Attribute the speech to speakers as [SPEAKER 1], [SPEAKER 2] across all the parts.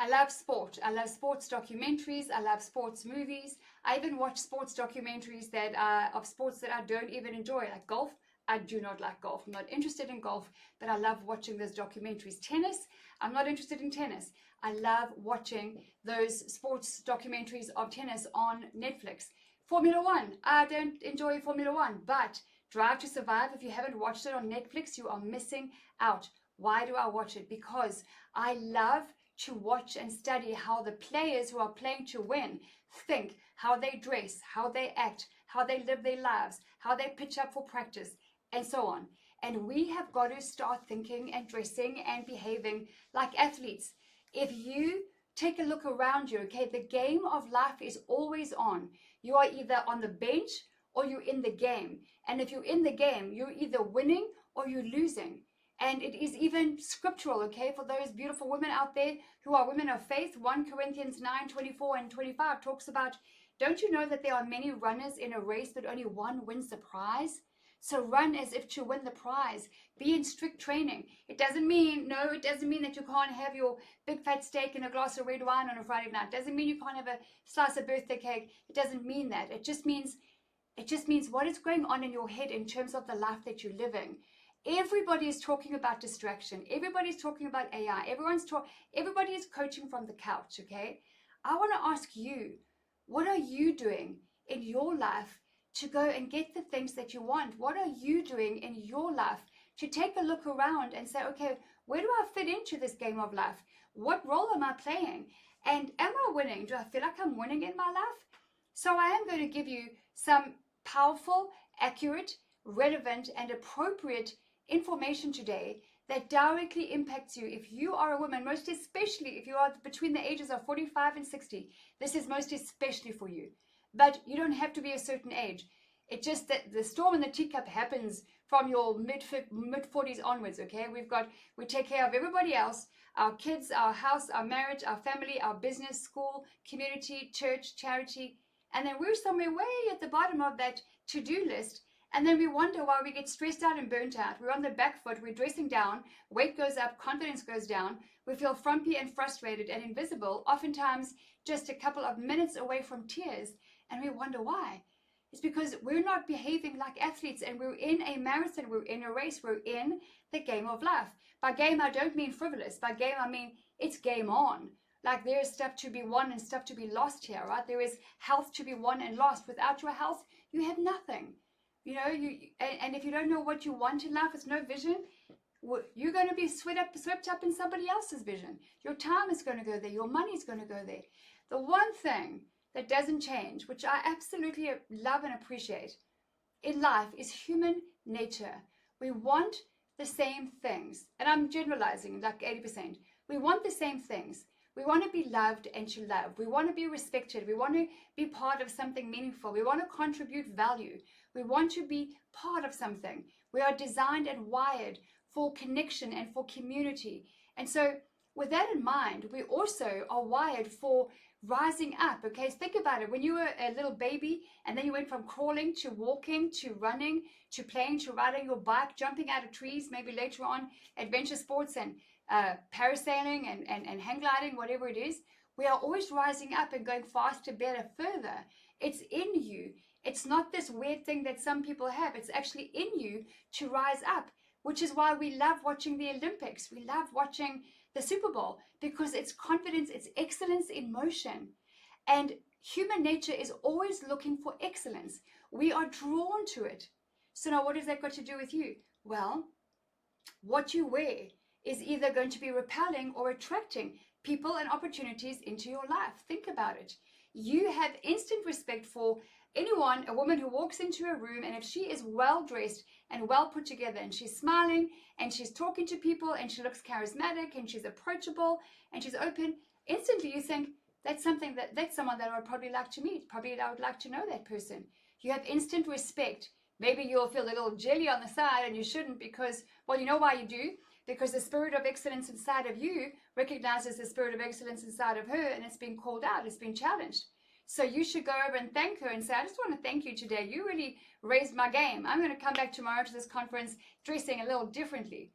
[SPEAKER 1] I love sport. I love sports documentaries. I love sports movies. I even watch sports documentaries that are of sports that I don't even enjoy, like golf. I do not like golf. I'm not interested in golf, but I love watching those documentaries. Tennis, I'm not interested in tennis. I love watching those sports documentaries of tennis on Netflix. Formula One, I don't enjoy Formula One, but Drive to Survive, if you haven't watched it on Netflix, you are missing out. Why do I watch it? Because I love to watch and study how the players who are playing to win think, how they dress, how they act, how they live their lives, how they pitch up for practice, and so on. And we have got to start thinking and dressing and behaving like athletes. If you take a look around you, okay, the game of life is always on. You are either on the bench or you're in the game. And if you're in the game, you're either winning or you're losing. And it is even scriptural, okay, for those beautiful women out there who are women of faith. 1 Corinthians 9:24 and 25 talks about, don't you know that there are many runners in a race, but only one wins the prize? So run as if to win the prize. Be in strict training. It doesn't mean that you can't have your big fat steak and a glass of red wine on a Friday night. It doesn't mean you can't have a slice of birthday cake. It doesn't mean that. It just means what is going on in your head in terms of the life that you're living. Everybody is talking about distraction. Everybody's talking about AI. Everybody is coaching from the couch, okay? I want to ask you, what are you doing in your life to go and get the things that you want? What are you doing in your life to take a look around and say, okay, where do I fit into this game of life? What role am I playing? And am I winning? Do I feel like I'm winning in my life? So I am going to give you some powerful, accurate, relevant, and appropriate information today that directly impacts you. If you are a woman, most especially if you are between the ages of 45 and 60, this is most especially for you. But you don't have to be a certain age. It's just that the storm in the teacup happens from your mid 40s onwards, okay? We take care of everybody else, our kids, our house, our marriage, our family, our business, school, community, church, charity, and then we're somewhere way at the bottom of that to-do list. And then we wonder why we get stressed out and burnt out. We're on the back foot, we're dressing down, weight goes up, confidence goes down, we feel frumpy and frustrated and invisible, oftentimes just a couple of minutes away from tears, and we wonder why. It's because we're not behaving like athletes, and we're in a marathon, we're in a race, we're in the game of life. By game, I don't mean frivolous. By game, I mean it's game on. Like there is stuff to be won and stuff to be lost here, right? There is health to be won and lost. Without your health, you have nothing. You know, and if you don't know what you want in life, it's no vision, you're going to be swept up in somebody else's vision. Your time is going to go there. Your money is going to go there. The one thing that doesn't change, which I absolutely love and appreciate in life, is human nature. We want the same things. And I'm generalizing like 80%. We want the same things. We want to be loved and to love. We want to be respected. We want to be part of something meaningful. We want to contribute value. We want to be part of something. We are designed and wired for connection and for community. And so with that in mind, we also are wired for rising up. Okay, so think about it. When you were a little baby and then you went from crawling to walking to running to playing to riding your bike, jumping out of trees, maybe later on adventure sports and parasailing and hang gliding, whatever it is, we are always rising up and going faster, better, further. It's in you. It's not this weird thing that some people have. It's actually in you to rise up, which is why we love watching the Olympics. We love watching the Super Bowl because it's confidence, it's excellence in motion. And human nature is always looking for excellence. We are drawn to it. So now what has that got to do with you? Well, what you wear is either going to be repelling or attracting people and opportunities into your life. Think about it. You have instant respect for anyone, a woman who walks into a room, and if she is well dressed and well put together and she's smiling and she's talking to people and she looks charismatic and she's approachable and she's open, instantly you think that's someone that I would probably like to meet. Probably I would like to know that person. You have instant respect. Maybe you'll feel a little jelly on the side, and you shouldn't, because, well, you know why you do? Because the spirit of excellence inside of you recognizes the spirit of excellence inside of her, and it's been called out, it's been challenged. So you should go over and thank her and say, I just want to thank you today. You really raised my game. I'm going to come back tomorrow to this conference dressing a little differently.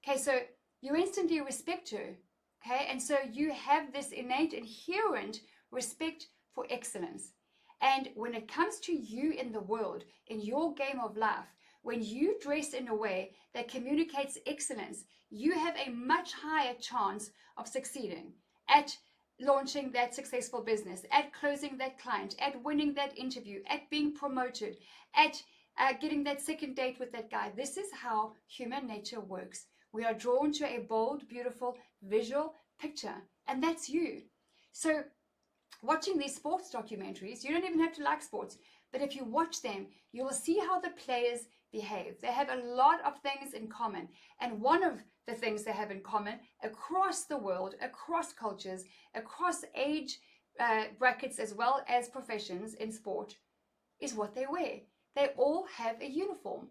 [SPEAKER 1] Okay, so you instantly respect her. Okay, and so you have this innate, inherent respect for excellence. And when it comes to you in the world, in your game of life, when you dress in a way that communicates excellence, you have a much higher chance of succeeding at launching that successful business, at closing that client, at winning that interview, at being promoted, at getting that second date with that guy. This is how human nature works. We are drawn to a bold, beautiful, visual picture, and that's you. So watching these sports documentaries, you don't even have to like sports, but if you watch them, you will see how the players behave. They have a lot of things in common, and one of the things they have in common across the world, across cultures, across age brackets, as well as professions in sport, is what they wear. They all have a uniform.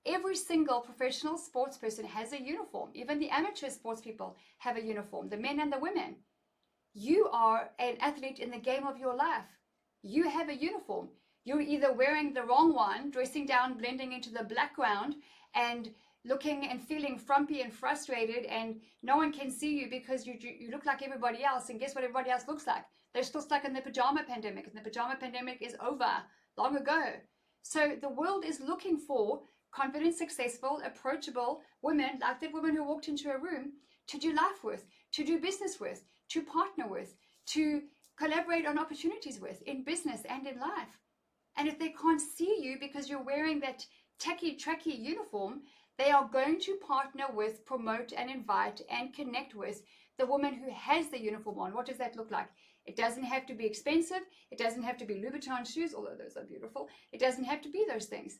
[SPEAKER 1] Every single professional sports person has a uniform. Even the amateur sports people have a uniform, the men and the women. You are an athlete in the game of your life. You have a uniform. You're either wearing the wrong one, dressing down, blending into the background, and looking and feeling frumpy and frustrated, and no one can see you because you look like everybody else. And guess what everybody else looks like? They're still stuck in the pajama pandemic, and the pajama pandemic is over long ago. So the world is looking for confident, successful, approachable women, like that woman who walked into a room, to do life with, to do business with, to partner with, to collaborate on opportunities with, in business and in life. And if they can't see you because you're wearing that tacky, tracky uniform, they are going to partner with, promote, and invite and connect with the woman who has the uniform on. What does that look like? It doesn't have to be expensive. It doesn't have to be Louboutin shoes, although those are beautiful. It doesn't have to be those things.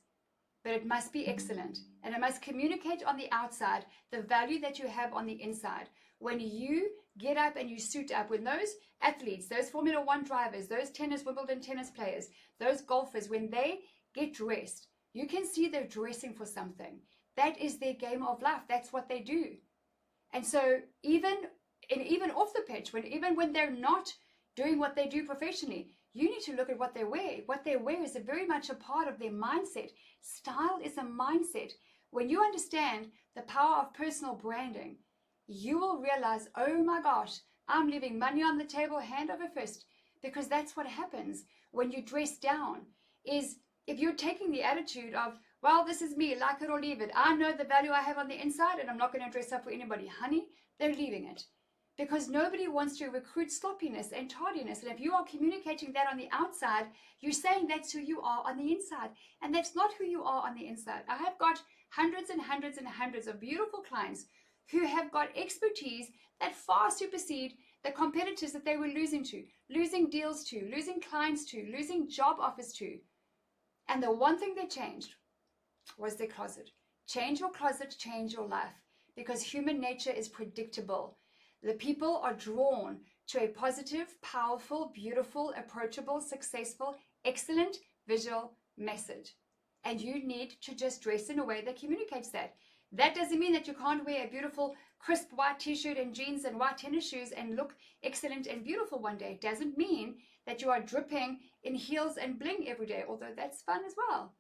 [SPEAKER 1] But it must be excellent. And it must communicate on the outside the value that you have on the inside. When you get up and you suit up, when those athletes, those Formula One drivers, those Wimbledon tennis players, those golfers, when they get dressed, you can see they're dressing for something. That is their game of life. That's what they do. And so even off the pitch, even when they're not doing what they do professionally, you need to look at what they wear. What they wear is very much a part of their mindset. Style is a mindset. When you understand the power of personal branding, you will realize, oh my gosh, I'm leaving money on the table hand over fist, because that's what happens when you dress down. Is if you're taking the attitude of, well, this is me, like it or leave it. I know the value I have on the inside, and I'm not going to dress up for anybody. Honey, they're leaving it. Because nobody wants to recruit sloppiness and tardiness. And if you are communicating that on the outside, you're saying that's who you are on the inside. And that's not who you are on the inside. I have got hundreds and hundreds and hundreds of beautiful clients who have got expertise that far supersede the competitors that they were losing deals to, losing clients to, losing job offers to. And the one thing they changed was their closet. Change your closet, change your life. Because human nature is predictable. The people are drawn to a positive, powerful, beautiful, approachable, successful, excellent visual message. And you need to just dress in a way that communicates that. That doesn't mean that you can't wear a beautiful, crisp white t-shirt and jeans and white tennis shoes and look excellent and beautiful one day. It doesn't mean that you are dripping in heels and bling every day, although that's fun as well.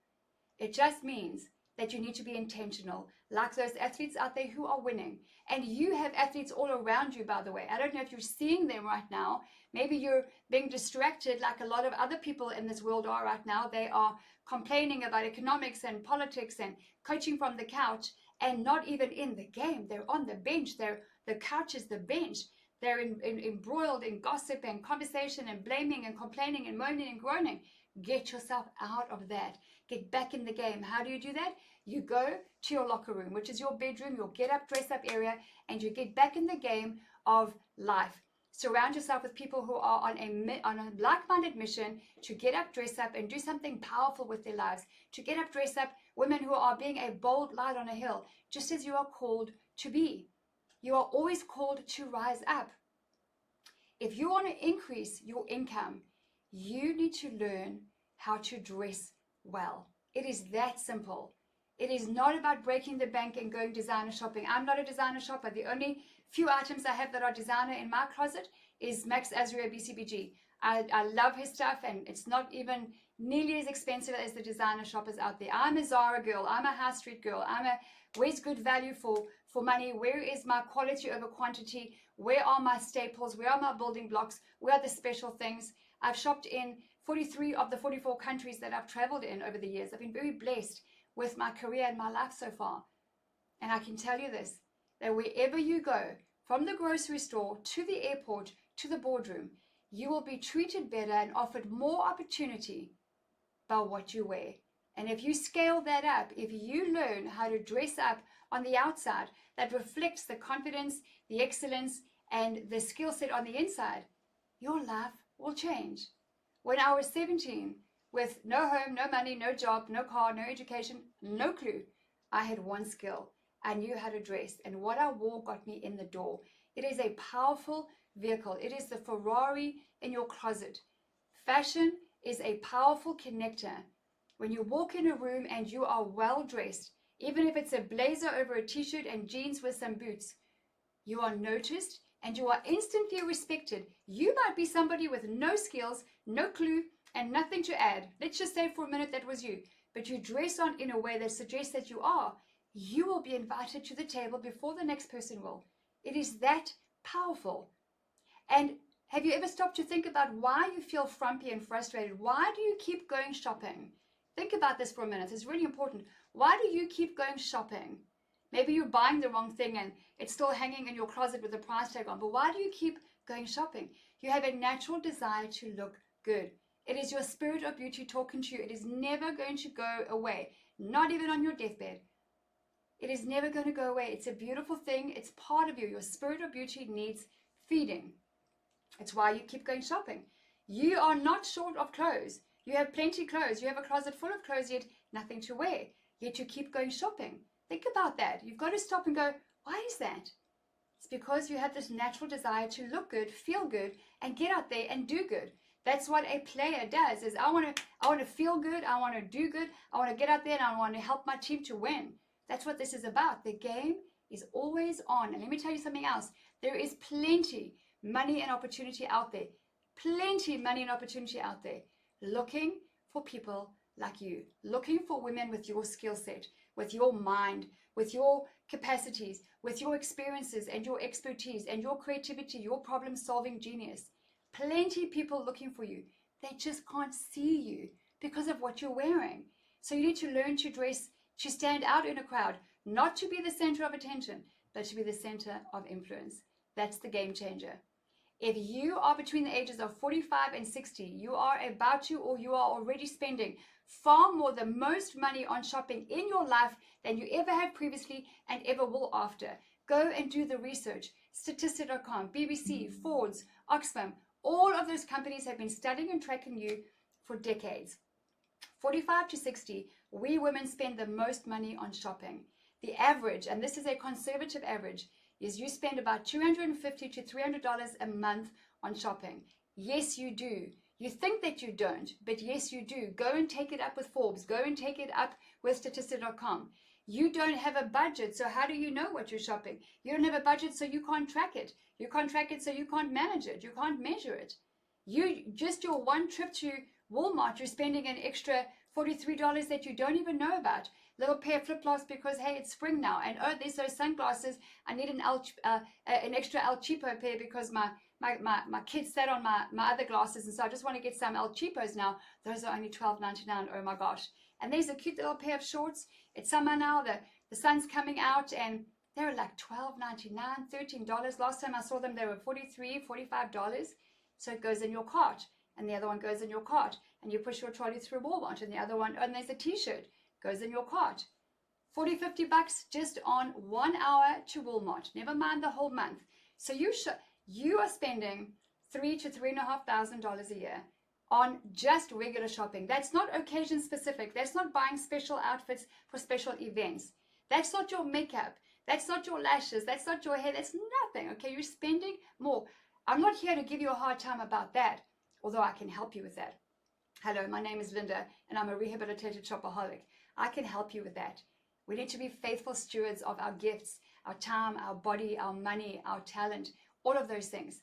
[SPEAKER 1] It just means that you need to be intentional, like those athletes out there who are winning. And you have athletes all around you, by the way. I don't know if you're seeing them right now. Maybe you're being distracted like a lot of other people in this world are right now. They are complaining about economics and politics and coaching from the couch, and not even in the game. They're on the bench. The couch is the bench. They're embroiled in gossip and conversation and blaming and complaining and moaning and groaning. Get yourself out of that. Get back in the game. How do you do that? You go to your locker room, which is your bedroom, your get up, dress up area, and you get back in the game of life. Surround yourself with people who are on a like-minded mission to get up, dress up, and do something powerful with their lives. To get up, dress up, women who are being a bold light on a hill, just as you are called to be. You are always called to rise up. If you want to increase your income, you need to learn how to dress well. It is that simple. It is not about breaking the bank and going designer shopping. I'm not a designer shopper. The only few items I have that are designer in my closet is Max Azria BCBG. I love his stuff, and it's not even nearly as expensive as the designer shoppers out there. I'm a Zara girl. I'm a high street girl. Where's good value for money? Where is my quality over quantity? Where are my staples? Where are my building blocks? Where are the special things? I've shopped in 43 of the 44 countries that I've traveled in over the years. I've been very blessed with my career and my life so far. And I can tell you this, that wherever you go, from the grocery store to the airport to the boardroom, you will be treated better and offered more opportunity by what you wear. And if you scale that up, if you learn how to dress up on the outside that reflects the confidence, the excellence, and the skill set on the inside, your life will change. When I was 17, with no home, no money, no job, no car, no education, no clue, I had one skill. I knew how to dress, and what I wore got me in the door. It is a powerful vehicle. It is the Ferrari in your closet. Fashion is a powerful connector. When you walk in a room and you are well dressed, even if it's a blazer over a t-shirt and jeans with some boots, you are noticed and you are instantly respected. You might be somebody with no skills, no clue, and nothing to add. Let's just say for a minute that was you. But you dress on in a way that suggests that you will be invited to the table before the next person will. It is that powerful. And have you ever stopped to think about why you feel frumpy and frustrated? Why do you keep going shopping? Think about this for a minute. It's really important. Why do you keep going shopping? Maybe you're buying the wrong thing and it's still hanging in your closet with a price tag on. But why do you keep going shopping? You have a natural desire to look good. It is your spirit of beauty talking to you. It is never going to go away, not even on your deathbed. It is never going to go away. It's a beautiful thing. It's part of you. Your spirit of beauty needs feeding. It's why you keep going shopping. You are not short of clothes. You have plenty of clothes. You have a closet full of clothes, yet nothing to wear. Yet you keep going shopping. Think about that. You've got to stop and go, why is that? It's because you have this natural desire to look good, feel good, and get out there and do good. That's what a player does, is I want to feel good, I want to do good, I want to get out there and I want to help my team to win. That's what this is about. The game is always on. And let me tell you something else. There is plenty money and opportunity out there. Plenty money and opportunity out there. Looking for people like you. Looking for women with your skill set, with your mind, with your capacities, with your experiences and your expertise and your creativity, your problem-solving genius. Plenty people looking for you. They just can't see you because of what you're wearing. So you need to learn to dress to stand out in a crowd, not to be the center of attention, but to be the center of influence. That's the game changer. If you are between the ages of 45 and 60, you are about to or you are already spending far more the most money on shopping in your life than you ever have previously and ever will after. Go and do the research. Statista.com, BBC, Ford's, Oxfam, all of those companies have been studying and tracking you for decades. 45 to 60, we women spend the most money on shopping. The average, and this is a conservative average, is you spend about $250 to $300 a month on shopping. Yes, you do. You think that you don't, but yes, you do. Go and take it up with Forbes. Go and take it up with Statista.com. You don't have a budget, so how do you know what you're shopping? You don't have a budget, so you can't track it. You can't track it, so you can't manage it. You can't measure it. Just your one trip to Walmart, you're spending an extra $43 that you don't even know about. Little pair of flip-flops because, hey, it's spring now. And, oh, there's those sunglasses. I need an extra El Cheapo pair because my kids sat on my other glasses. And so I just want to get some El Cheapos now. Those are only $12.99. Oh, my gosh. And there's a cute little pair of shorts. It's summer now. The sun's coming out. And they're like $12.99, $13. Last time I saw them, they were $43, $45. So it goes in your cart. And the other one goes in your cart. And you push your trolley through Walmart. And the other one, and there's a t-shirt. Goes in your cart. $40, $50 just on 1 hour to Walmart. Never mind the whole month. So you are spending $3,000 to $3,500 a year on just regular shopping. That's not occasion specific. That's not buying special outfits for special events. That's not your makeup. That's not your lashes. That's not your hair. That's nothing. Okay, you're spending more. I'm not here to give you a hard time about that, although I can help you with that. Hello, my name is Linda, and I'm a rehabilitated shopaholic. I can help you with that. We need to be faithful stewards of our gifts, our time, our body, our money, our talent, all of those things.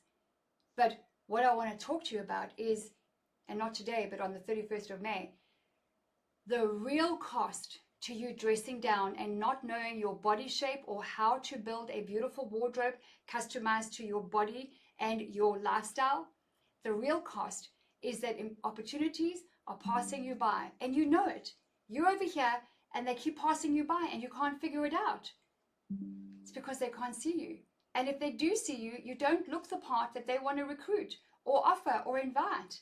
[SPEAKER 1] But what I want to talk to you about is, and not today, but on the 31st of May, the real cost to you dressing down and not knowing your body shape or how to build a beautiful wardrobe customized to your body and your lifestyle. The real cost is that opportunities are passing you by and you know it. You're over here and they keep passing you by and you can't figure it out. It's because they can't see you. And if they do see you, you don't look the part that they want to recruit or offer or invite.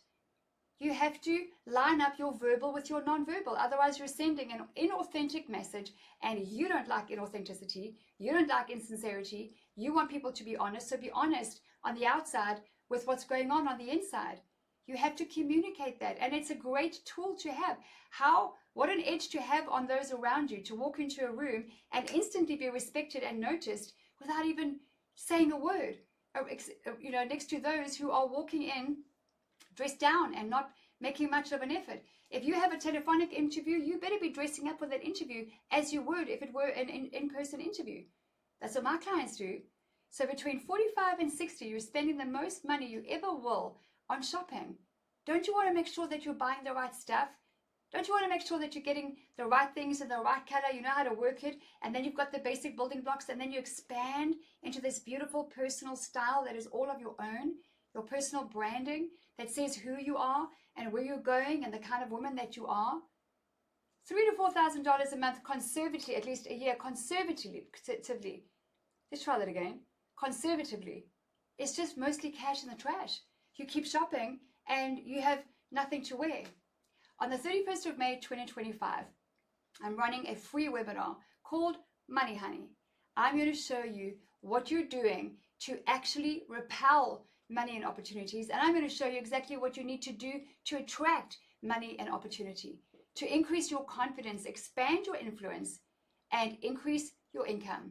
[SPEAKER 1] You have to line up your verbal with your non-verbal. Otherwise, you're sending an inauthentic message, and you don't like inauthenticity. You don't like insincerity. You want people to be honest. So be honest on the outside with what's going on the inside. You have to communicate that. And it's a great tool to have. What an edge to have on those around you, to walk into a room and instantly be respected and noticed without even saying a word. Next to those who are walking in dressed down and not making much of an effort. If you have a telephonic interview, you better be dressing up for that interview as you would if it were an in-person interview. That's what my clients do. So between 45 and 60, you're spending the most money you ever will on shopping. Don't you want to make sure that you're buying the right stuff? Don't you want to make sure that you're getting the right things in the right color? You know how to work it, and then you've got the basic building blocks, and then you expand into this beautiful personal style that is all of your own, your personal branding that says who you are and where you're going and the kind of woman that you are. $3,000 to $4,000 a month conservatively, at least a year, conservatively. Let's try that again. Conservatively. It's just mostly cash in the trash. You keep shopping and you have nothing to wear. On the 31st of May 2025, I'm running a free webinar called Money Honey. I'm going to show you what you're doing to actually repel money and opportunities, and I'm going to show you exactly what you need to do to attract money and opportunity, to increase your confidence, expand your influence, and increase your income,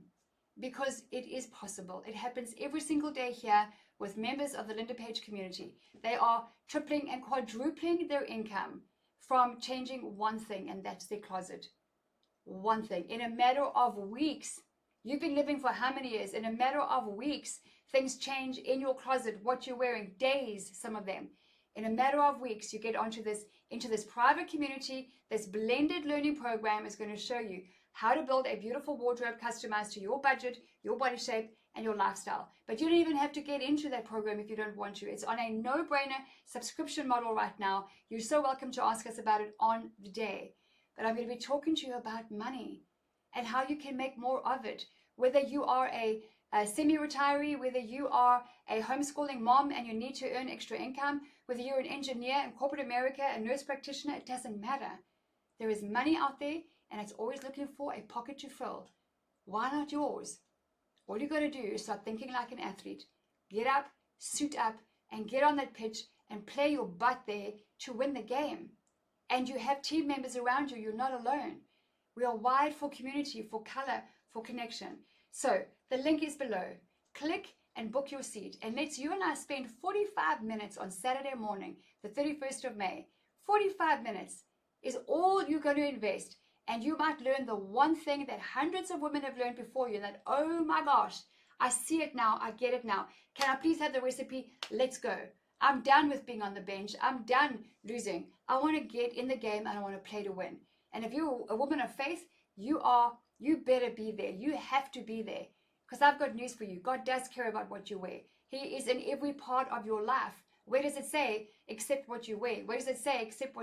[SPEAKER 1] because it is possible. It happens every single day here with members of the LindaPaige community. They are tripling and quadrupling their income from changing one thing, and that's their closet. One thing. In a matter of weeks. You've been living for how many years? In a matter of weeks, things change in your closet, what you're wearing, days, some of them. In a matter of weeks, you get into this private community. This blended learning program is going to show you how to build a beautiful wardrobe customized to your budget, your body shape, and your lifestyle. But you don't even have to get into that program if you don't want to. It's on a no-brainer subscription model right now. You're so welcome to ask us about it on the day. But I'm going to be talking to you about money and how you can make more of it. Whether you are a semi-retiree, whether you are a homeschooling mom and you need to earn extra income, whether you're an engineer in corporate America, a nurse practitioner, it doesn't matter. There is money out there and it's always looking for a pocket to fill. Why not yours? All you got to do is start thinking like an athlete. Get up, suit up, and get on that pitch and play your butt there to win the game. And you have team members around you. You're not alone. We are wired for community, for color, for connection. So the link is below. Click and book your seat. And let's you and I spend 45 minutes on Saturday morning, the 31st of May. 45 minutes is all you're going to invest. And you might learn the one thing that hundreds of women have learned before you, that, oh my gosh, I see it now, I get it now. Can I please have the recipe? Let's go. I'm done with being on the bench. I'm done losing. I want to get in the game and I want to play to win. And if you're a woman of faith, you better be there. You have to be there. Because I've got news for you. God does care about what you wear. He is in every part of your life. Where does it say, except what you wear? Where does it say, except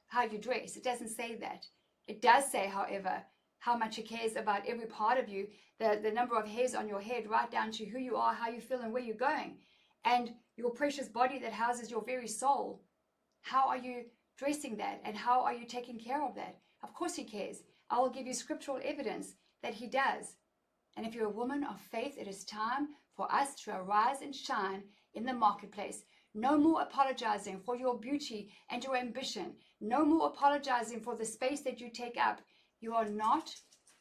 [SPEAKER 1] how you dress? It doesn't say that. It does say, however, how much He cares about every part of you, the number of hairs on your head, right down to who you are, how you feel, and where you're going. And your precious body that houses your very soul. How are you dressing that? And how are you taking care of that? Of course He cares. I will give you scriptural evidence that He does. And if you're a woman of faith, it is time for us to arise and shine in the marketplace. No more apologizing for your beauty and your ambition. No more apologizing for the space that you take up. You are not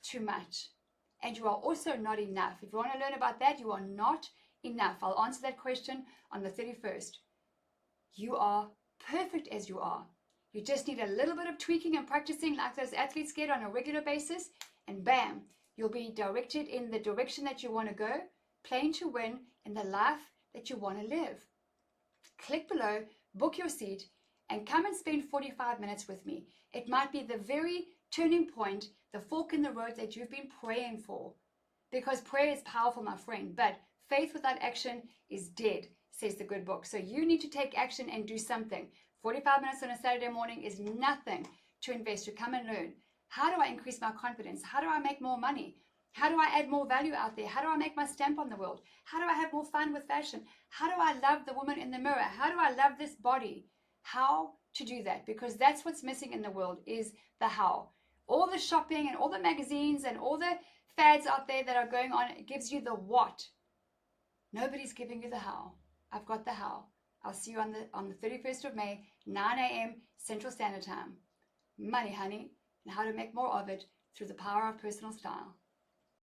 [SPEAKER 1] too much. And you are also not enough. If you want to learn about that, you are not enough. I'll answer that question on the 31st. You are perfect as you are. You just need a little bit of tweaking and practicing like those athletes get on a regular basis. And bam, you'll be directed in the direction that you want to go, playing to win in the life that you want to live. Click below, book your seat, and come and spend 45 minutes with me. It might be the very turning point, the fork in the road that you've been praying for. Because prayer is powerful, my friend, but faith without action is dead, says the good book. So you need to take action and do something. 45 minutes on a Saturday morning is nothing to invest, to come and learn. How do I increase my confidence? How do I make more money? How do I add more value out there? How do I make my stamp on the world? How do I have more fun with fashion? How do I love the woman in the mirror? How do I love this body? How to do that? Because that's what's missing in the world, is the how. All the shopping and all the magazines and all the fads out there that are going on, it gives you the what. Nobody's giving you the how. I've got the how. I'll see you on the 31st of May, 9 a.m. Central Standard Time. Money, honey, and how to make more of it through the power of personal style.